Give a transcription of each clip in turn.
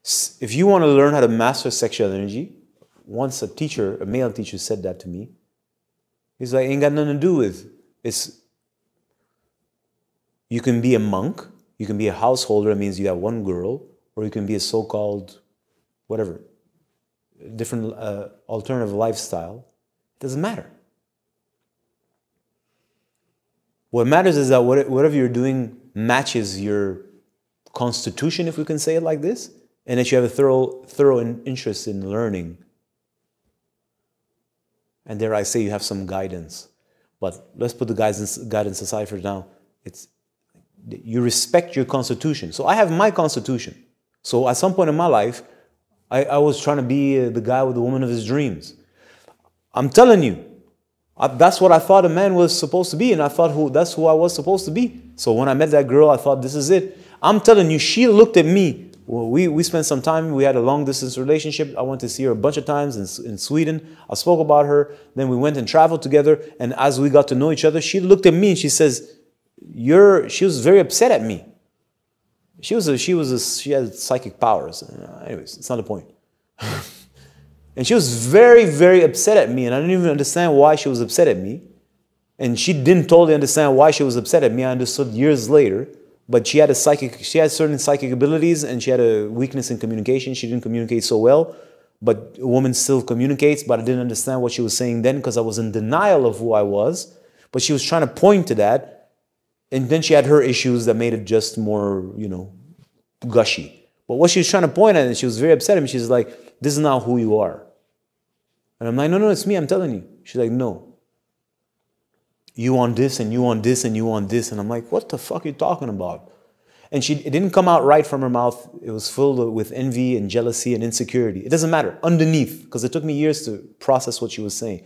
If you want to learn how to master sexual energy, once a teacher, a male teacher said that to me, he's like, ain't got nothing to do with, you can be a monk, you can be a householder, it means you have one girl, or you can be a so-called, whatever, different alternative lifestyle. It doesn't matter. What matters is that whatever you're doing matches your constitution, if we can say it like this, and that you have a thorough interest in learning. And dare I say, you have some guidance. But let's put the guidance aside for now. You respect your constitution. So I have my constitution. So at some point in my life, I was trying to be the guy with the woman of his dreams. I'm telling you, that's what I thought a man was supposed to be, and I thought that's who I was supposed to be. So when I met that girl, I thought, this is it. I'm telling you, she looked at me. Well, we spent some time, we had a long-distance relationship. I went to see her a bunch of times in Sweden. I spoke about her. Then we went and traveled together, and as we got to know each other, she looked at me and she says, she was very upset at me. She had psychic powers. Anyways, it's not the point. And she was very, very upset at me, and I didn't even understand why she was upset at me. And she didn't totally understand why she was upset at me. I understood years later. But she had certain psychic abilities, and she had a weakness in communication. She didn't communicate so well, but a woman still communicates. But I didn't understand what she was saying then because I was in denial of who I was. But she was trying to point to that, and then she had her issues that made it just more, gushy. But what she was trying to point at, and she was very upset at me. She's like, "This is not who you are." And I'm like, "No, it's me. I'm telling you." She's like, "No. You want this, and you want this, and you want this." And I'm like, what the fuck are you talking about? And it didn't come out right from her mouth. It was filled with envy and jealousy and insecurity. It doesn't matter. Underneath, because it took me years to process what she was saying.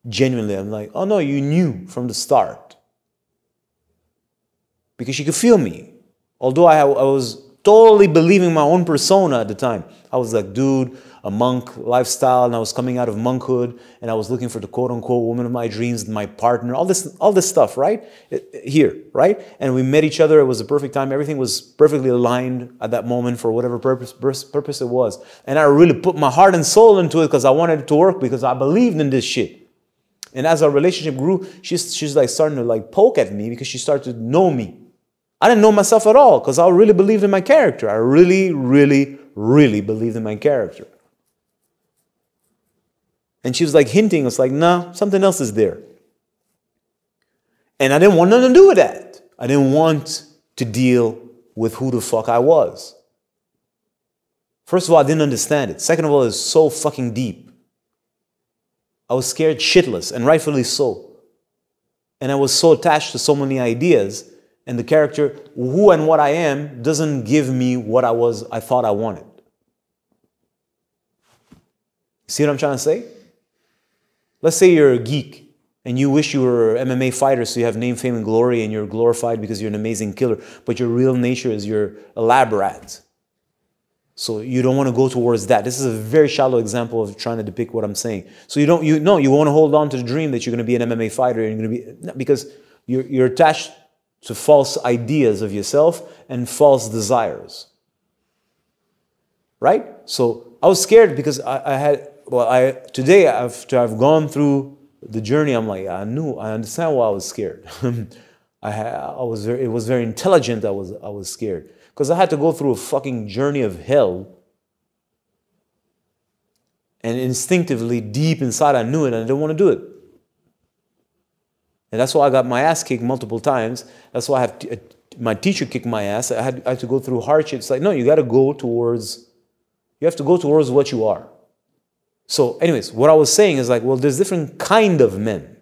Genuinely, I'm like, oh no, you knew from the start. Because she could feel me. Although I was totally believing my own persona at the time. I was like, dude, a monk lifestyle, and I was coming out of monkhood, and I was looking for the quote-unquote woman of my dreams, my partner, all this stuff, right? Here, right? And we met each other. It was a perfect time. Everything was perfectly aligned at that moment for whatever purpose it was. And I really put my heart and soul into it because I wanted it to work, because I believed in this shit. And as our relationship grew, she's like starting to like poke at me because she started to know me. I didn't know myself at all because I really believed in my character. I really, really, really believed in my character. And she was like hinting, it's like, nah, something else is there. And I didn't want nothing to do with that. I didn't want to deal with who the fuck I was. First of all, I didn't understand it. Second of all, it's so fucking deep. I was scared shitless, and rightfully so. And I was so attached to so many ideas, and the character, who and what I am, doesn't give me what I thought I wanted. See what I'm trying to say? Let's say you're a geek and you wish you were an MMA fighter so you have name, fame, and glory and you're glorified because you're an amazing killer, but your real nature is you're a lab rat. So you don't want to go towards that. This is a very shallow example of trying to depict what I'm saying. So you want to hold on to the dream that you're going to be an MMA fighter, and you're going to be, because you're attached to false ideas of yourself and false desires. Right? So I was scared because today, after I've gone through the journey, I'm like, I understand why I was scared. It was very intelligent. I was scared because I had to go through a fucking journey of hell, and instinctively, deep inside, I knew it, and I didn't want to do it. And that's why I got my ass kicked multiple times. That's why my teacher kicked my ass. I had to go through hardships. Like, no, you have to go towards what you are. So anyways, what I was saying is like, well, there's different kind of men.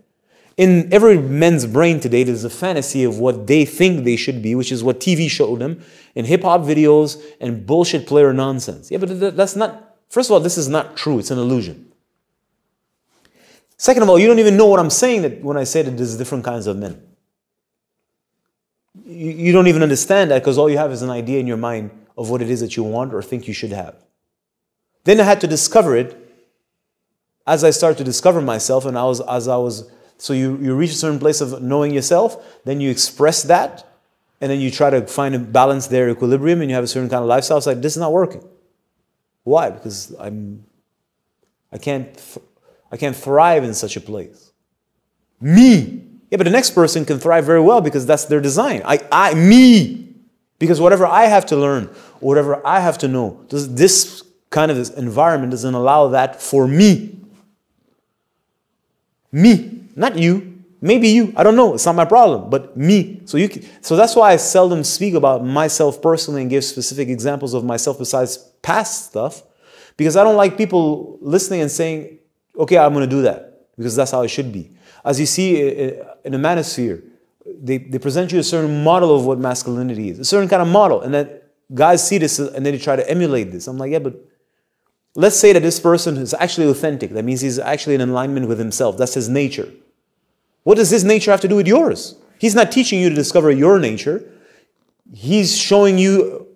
In every man's brain today, there's a fantasy of what they think they should be, which is what TV showed them in hip-hop videos and bullshit player nonsense. Yeah, but that's not, first of all, this is not true. It's an illusion. Second of all, you don't even know what I'm saying when I say that there's different kinds of men. You don't even understand that because all you have is an idea in your mind of what it is that you want or think you should have. Then I had to discover it. As I started to discover myself, and so you reach a certain place of knowing yourself, then you express that, and then you try to find a balance there, equilibrium, and you have a certain kind of lifestyle. It's like, this is not working. Why? Because I can't thrive in such a place. Me. Yeah, but the next person can thrive very well because that's their design. Me. Because whatever I have to learn, or whatever I have to know, this kind of environment doesn't allow that for me. Me, not you. Maybe you. I don't know. It's not my problem. But me. So that's why I seldom speak about myself personally and give specific examples of myself besides past stuff. Because I don't like people listening and saying, okay, I'm going to do that. Because that's how it should be. As you see in the Manosphere, they present you a certain model of what masculinity is. A certain kind of model. And then guys see this and then they try to emulate this. I'm like, yeah, but let's say that this person is actually authentic. That means he's actually in alignment with himself. That's his nature. What does his nature have to do with yours? He's not teaching you to discover your nature. He's showing you,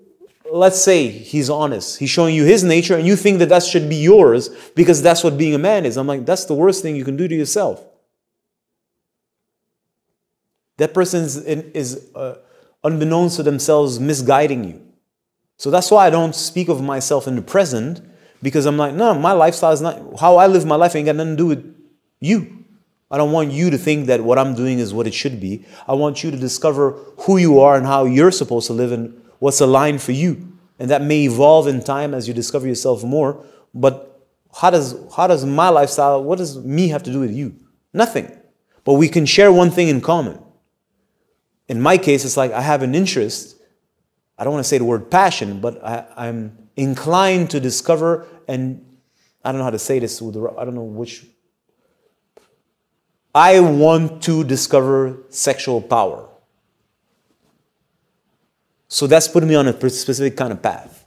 let's say he's honest. He's showing you his nature and you think that that should be yours because that's what being a man is. I'm like, that's the worst thing you can do to yourself. That person is unbeknownst to themselves misguiding you. So that's why I don't speak of myself in the present, because I'm like, no, my lifestyle is not, how I live my life ain't got nothing to do with you. I don't want you to think that what I'm doing is what it should be. I want you to discover who you are and how you're supposed to live and what's aligned for you. And that may evolve in time as you discover yourself more. But how does my lifestyle, what does me have to do with you? Nothing. But we can share one thing in common. In my case, it's like I have an interest. I don't want to say the word passion, but I'm inclined to discover, and I don't know how to say this. I don't know which. I want to discover sexual power. So that's putting me on a specific kind of path.